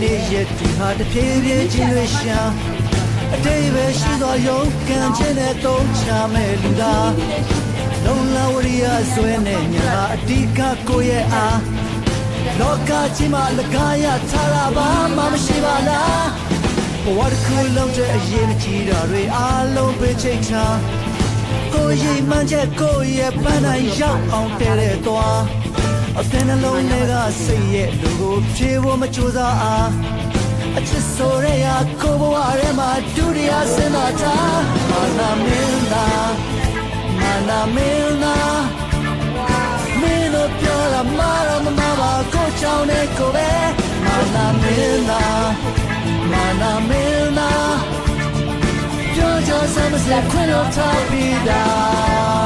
နေရဒီဟာတဖြည်းဖြည်းချင်းတွေရှာအတိတ်ပဲရှိသောယုံကန်ခြင်းနဲ့တုံးချမဲ့လူသားလုံလဝရိယဆွဲနဲ့ညာအဓိကကိုရဲ့အားလောကကြီးမှာလကားရထားတာဘာမှမရှိပါလားဘဝတစ်ခုလုံးတဲ့အရေးမကြီးတာတွေအားလုံးပဲချိန်ချာကိုရိပ်မှန်းချက်ကိုရဲ့ပန်းတိုင်းရောက်အောင်တဲ့သွားအပင်နှလုံးတွေကစိတ်ရဲ့လူကိုဖြေဖို့မကြိုးစားအားအချစ်ဆိုရရကိုဘဝထဲမှာဒုတိယစင်တာချာမာနာမင်းသားမာနာမင်းသားမင်းတို့ပြောတာမာတော့မမပါကိုချောင်းနဲ့ကိုပဲမာနာမင်းသားမာနာမင်းသားပြောကြစမ်းမစခွင့်တော့ထားပြီးသား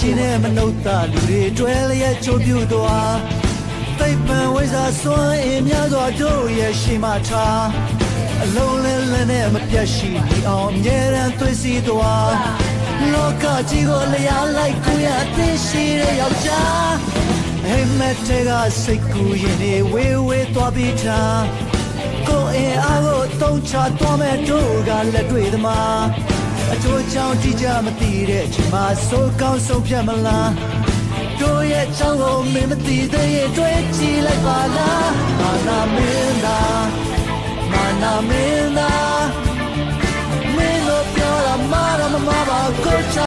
ချင်းနဲ့မနှုတ်သားလူတွေတွဲလျက်ချိုးပြူသွားသိပ်ပံဝိဇာစွမ်းအင်များစွာတို့ရဲ့ရှိမှထားအလုံးလဲလဲနဲ့မပြတ်ရှိနေအောင်အမြဲတမ်းသွေးစီသွားလောကကြီးကိုလျာလိုက်ကိုရအသိရှိတဲ့ယောက်ျားဟိမက်တဲ့ကစိတ်ကူးရင်နေဝေးဝေးသွားပြီးထားကိုယ်အင်အားကိုတုံးချသွားမဲ့တို့ကလက်တွေ့သမားအချိုးချောင်းကြည့်ကြမသိတဲ့ချိန်မှာစိုးကောင်းဆုံးဖြတ်မလားတို့ရဲ့ချောင်းကိုမင်းမသိသေးရဲ့တွေ့ကြည့်လိုက်ပါလားမာနာမင်းသားမာနာမင်းသားမင်းတို့ပြောတာမာတော့မမပါကို